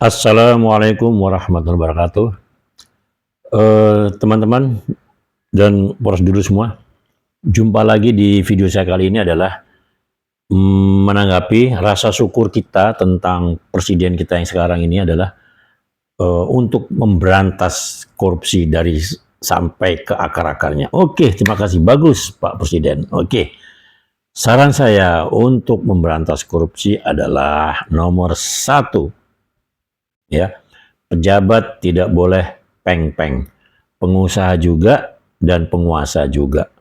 Assalamualaikum warahmatullahi wabarakatuh. Teman-teman dan prosedur semua, jumpa lagi di video saya kali ini adalah menanggapi rasa syukur kita tentang presiden kita yang sekarang ini adalah untuk memberantas korupsi dari sampai ke akar-akarnya. Oke, terima kasih. Bagus, Pak Presiden. Oke, saran saya untuk memberantas korupsi adalah nomor satu, ya, pejabat tidak boleh peng-peng, pengusaha juga dan penguasa juga.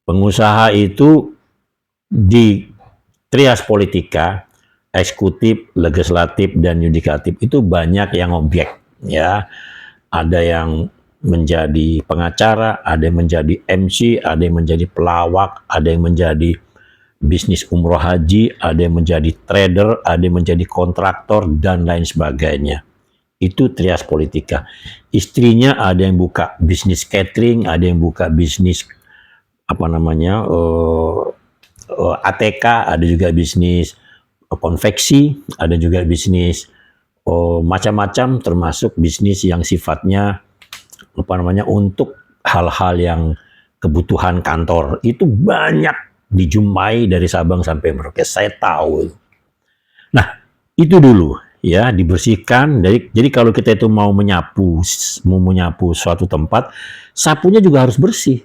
Pengusaha itu di trias politika, eksekutif, legislatif, dan yudikatif itu banyak yang objek, ya. Ada yang menjadi pengacara, ada yang menjadi MC, ada yang menjadi pelawak, ada yang menjadi bisnis umroh haji, ada yang menjadi trader, ada yang menjadi kontraktor, dan lain sebagainya. Itu trias politika. Istrinya ada yang buka bisnis catering, ada yang buka bisnis ATK, ada juga bisnis konveksi, ada juga bisnis macam-macam, termasuk bisnis yang sifatnya untuk hal-hal yang kebutuhan kantor. Itu banyak dijumpai dari Sabang sampai Merauke. Saya tahu. Nah, itu dulu, ya, dibersihkan. Jadi kalau kita itu mau menyapu suatu tempat, sapunya juga harus bersih.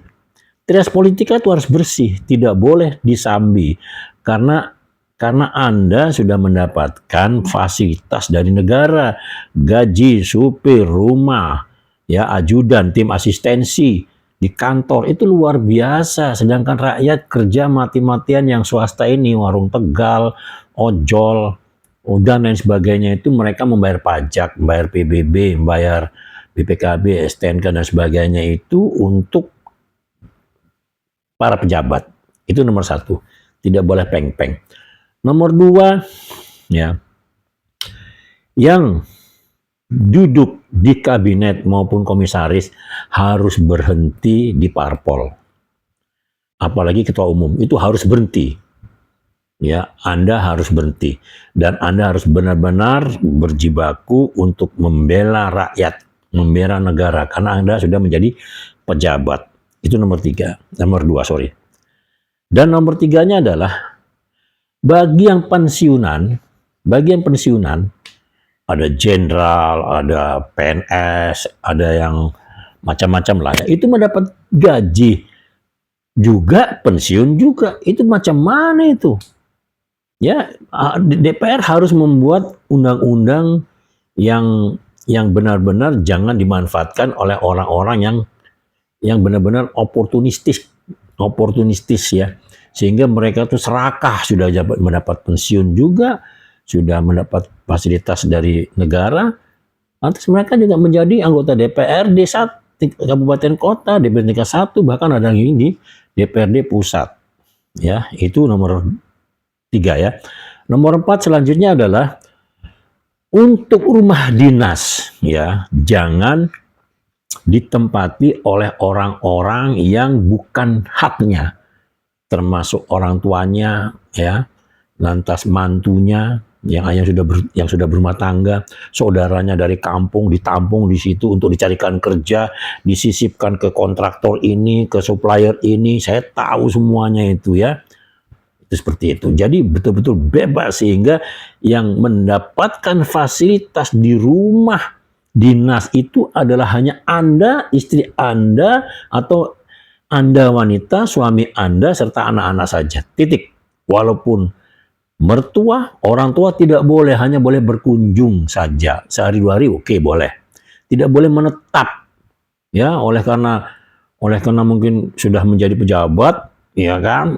Trias politika itu harus bersih, tidak boleh disambi karena Anda sudah mendapatkan fasilitas dari negara, gaji, supir, rumah, ya, ajudan, tim asistensi di kantor itu luar biasa. Sedangkan rakyat kerja mati-matian yang swasta ini, warung Tegal, ojol, dan lain sebagainya, itu mereka membayar pajak, membayar PBB, membayar BPKB, STNK dan sebagainya itu untuk para pejabat. Itu nomor satu, tidak boleh peng-peng. Nomor dua, ya, yang duduk di kabinet maupun komisaris harus berhenti di parpol. Apalagi ketua umum, itu harus berhenti. Ya, Anda harus berhenti. Dan Anda harus benar-benar berjibaku untuk membela rakyat, membela negara, karena Anda sudah menjadi pejabat. Itu nomor dua, sorry. Dan nomor tiganya adalah bagi yang pensiunan, ada jenderal, ada PNS, ada yang macam-macam lah, ya, itu mendapat gaji juga, pensiun juga. Itu macam mana itu? Ya, DPR harus membuat undang-undang yang benar-benar jangan dimanfaatkan oleh orang-orang yang benar-benar oportunistis, ya, sehingga mereka tuh serakah, sudah mendapat pensiun juga, sudah mendapat fasilitas dari negara, lantas mereka juga menjadi anggota DPRD kabupaten kota, DPRD tingkat 1, bahkan ada yang di DPRD pusat. Ya, itu nomor 3, ya. Nomor 4 selanjutnya adalah untuk rumah dinas, ya, jangan ditempati oleh orang-orang yang bukan haknya, termasuk orang tuanya, ya, lantas mantunya yang sudah berumah tangga, saudaranya dari kampung ditampung di situ untuk dicarikan kerja, disisipkan ke kontraktor ini, ke supplier ini. Saya tahu semuanya itu, ya. Itu seperti itu. Jadi betul-betul bebas, sehingga yang mendapatkan fasilitas di rumah dinas itu adalah hanya Anda, istri Anda, atau Anda wanita, suami Anda, serta anak-anak saja. Titik. Walaupun mertua, orang tua tidak boleh, hanya boleh berkunjung saja. Sehari 2 hari oke, boleh. Tidak boleh menetap. Ya, oleh karena mungkin sudah menjadi pejabat, ya kan,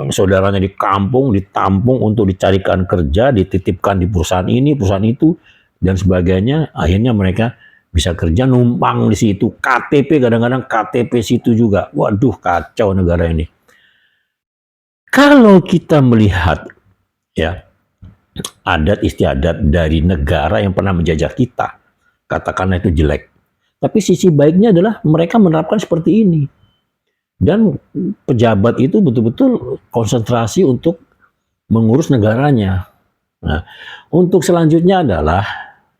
saudaranya di kampung ditampung untuk dicarikan kerja, dititipkan di perusahaan ini, perusahaan itu, dan sebagainya. Akhirnya mereka bisa kerja numpang di situ. KTP, kadang-kadang KTP situ juga. Waduh, kacau negara ini. Kalau kita melihat, ya, adat istiadat dari negara yang pernah menjajah kita, katakanlah itu jelek, tapi sisi baiknya adalah mereka menerapkan seperti ini. Dan pejabat itu betul-betul konsentrasi untuk mengurus negaranya. Nah, untuk selanjutnya adalah,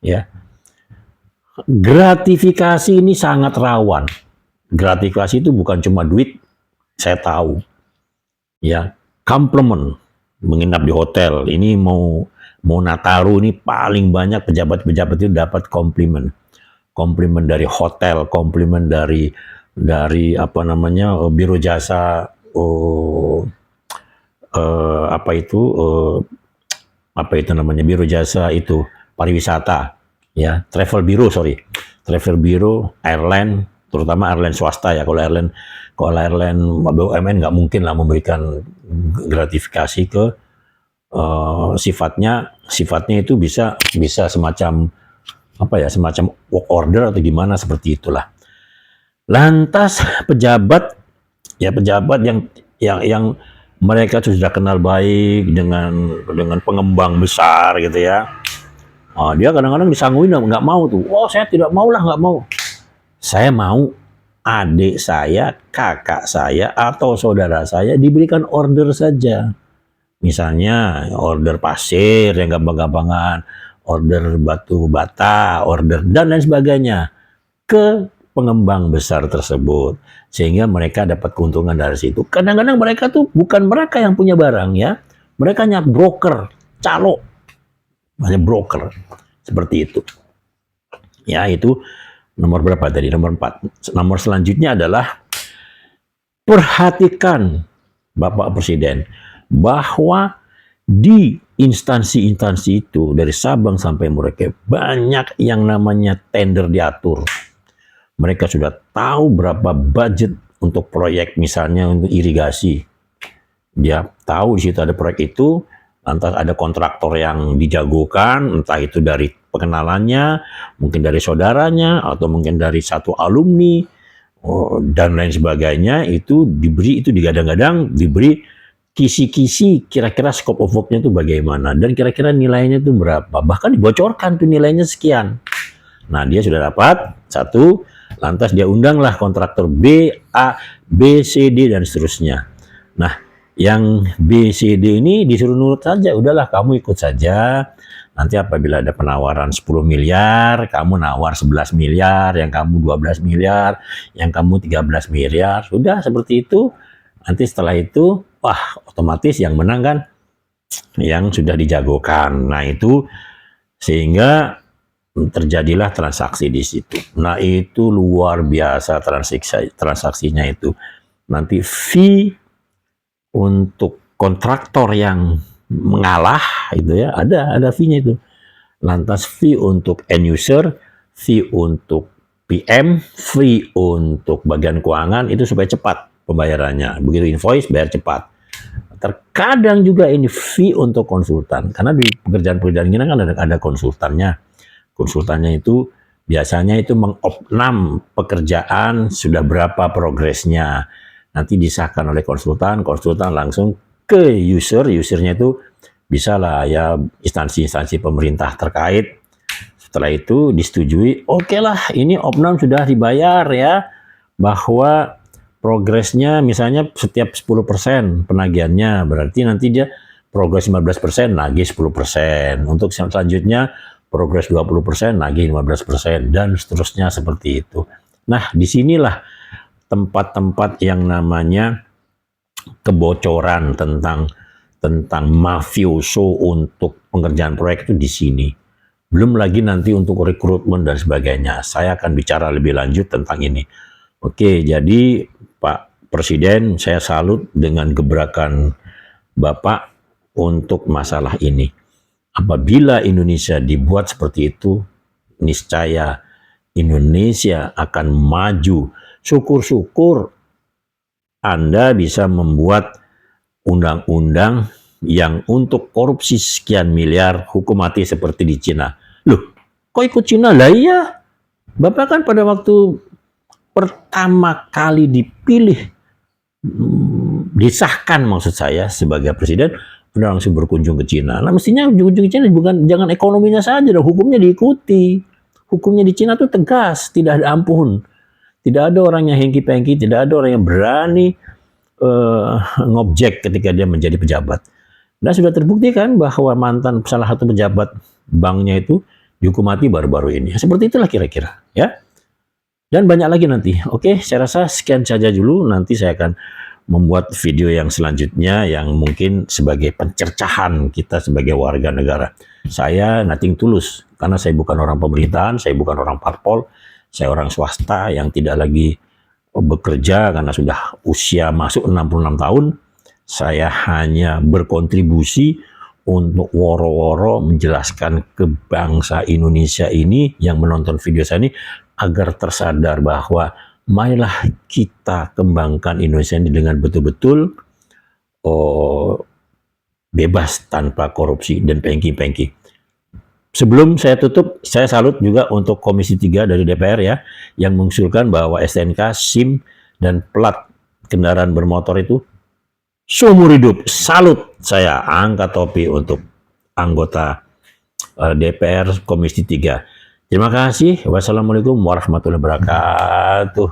ya. Gratifikasi ini sangat rawan. Gratifikasi itu bukan cuma duit, saya tahu. Ya, komplement, menginap di hotel. Ini mau Nataru ini paling banyak pejabat-pejabat itu dapat komplimen. Komplimen dari hotel, komplimen dari apa namanya, biro jasa, apa itu namanya, biro jasa itu pariwisata, ya, travel bureau, airline, terutama airline swasta ya. Kalau airline BUMN nggak mungkin lah memberikan gratifikasi ke sifatnya itu bisa semacam apa ya, semacam work order atau gimana seperti itulah. Lantas pejabat yang mereka sudah kenal baik dengan pengembang besar gitu ya. Dia kadang-kadang disangguin nggak mau tuh. Oh, saya tidak mau lah, nggak mau. Saya mau adik saya, kakak saya, atau saudara saya diberikan order saja. Misalnya order pasir yang gampang-gampangan, order batu bata, order dan lain sebagainya ke pengembang besar tersebut, sehingga mereka dapat keuntungan dari situ. Kadang-kadang mereka tuh bukan mereka yang punya barang ya, mereka hanya broker, calo, hanya broker seperti itu. Ya, itu nomor berapa tadi? Nomor 4. Nomor selanjutnya adalah perhatikan Bapak Presiden bahwa di instansi-instansi itu dari Sabang sampai Merauke banyak yang namanya tender diatur. Mereka sudah tahu berapa budget untuk proyek, misalnya untuk irigasi. Dia tahu di situ ada proyek itu, lantas ada kontraktor yang dijagokan, entah itu dari pengenalannya, mungkin dari saudaranya, atau mungkin dari satu alumni, dan lain sebagainya. Itu digadang-gadang diberi kisi-kisi kira-kira scope of work-nya itu bagaimana, dan kira-kira nilainya itu berapa, bahkan dibocorkan tuh nilainya sekian. Nah, dia sudah dapat satu, lantas dia undanglah kontraktor B, A, B, C, D, dan seterusnya. Nah, yang B, C, D ini disuruh nurut saja, udahlah kamu ikut saja. Nanti apabila ada penawaran 10 miliar, kamu nawar 11 miliar, yang kamu 12 miliar, yang kamu 13 miliar, sudah seperti itu. Nanti setelah itu, wah, otomatis yang menang kan yang sudah dijagokan. Nah, itu sehingga terjadilah transaksi di situ. Nah, itu luar biasa transaksinya itu. Nanti fee untuk kontraktor yang mengalah itu ya, ada fee-nya itu. Lantas fee untuk end user, fee untuk PM, fee untuk bagian keuangan, itu supaya cepat pembayarannya. Begitu invoice, bayar cepat. Terkadang juga ini fee untuk konsultan, karena di pekerjaan-pekerjaan ini kan ada konsultannya. Konsultannya itu biasanya itu mengopnam pekerjaan, sudah berapa progresnya. Nanti disahkan oleh konsultan langsung ke usernya itu bisa lah ya instansi-instansi pemerintah terkait. Setelah itu disetujui, oke lah ini opnam sudah dibayar ya, bahwa progresnya misalnya setiap 10% penagihannya, berarti nanti dia progres 15%, nagih 10%. Untuk selanjutnya progres 20%, nagih 15%, dan seterusnya seperti itu. Nah, disinilah tempat-tempat yang namanya kebocoran tentang mafioso untuk pengerjaan proyek itu di sini. Belum lagi nanti untuk rekrutmen dan sebagainya. Saya akan bicara lebih lanjut tentang ini. Oke, jadi Pak Presiden, saya salut dengan gebrakan Bapak untuk masalah ini. Apabila Indonesia dibuat seperti itu, niscaya Indonesia akan maju. Syukur-syukur Anda bisa membuat undang-undang yang untuk korupsi sekian miliar hukum mati seperti di Cina. Loh, kok ikut Cina? Lah iya, Bapak kan pada waktu pertama kali dipilih, disahkan maksud saya sebagai presiden, udah langsung berkunjung ke Cina. Nah, mestinya berkunjung ke Cina jangan ekonominya saja, dong, hukumnya diikuti. Hukumnya di Cina tuh tegas, tidak ada ampun. Tidak ada orang yang hengki-pengki, tidak ada orang yang berani ngobjek ketika dia menjadi pejabat. Dan sudah terbukti kan bahwa mantan salah satu pejabat banknya itu dihukum mati baru-baru ini. Seperti itulah kira-kira, ya. Dan banyak lagi nanti. Oke, saya rasa sekian saja dulu. Nanti saya akan membuat video yang selanjutnya yang mungkin sebagai pencercahan kita sebagai warga negara. Saya nothing tulus, karena saya bukan orang pemerintahan, saya bukan orang parpol, saya orang swasta yang tidak lagi bekerja karena sudah usia masuk 66 tahun. Saya hanya berkontribusi untuk woro-woro menjelaskan ke bangsa Indonesia ini yang menonton video saya ini agar tersadar bahwa marilah kita kembangkan Indonesia ini dengan betul-betul bebas tanpa korupsi dan pengki-pengki. Sebelum saya tutup, saya salut juga untuk Komisi 3 dari DPR ya, yang mengusulkan bahwa STNK, SIM, dan plat kendaraan bermotor itu seumur hidup. Salut, saya angkat topi untuk anggota DPR Komisi 3. Terima kasih. Wassalamualaikum warahmatullahi wabarakatuh.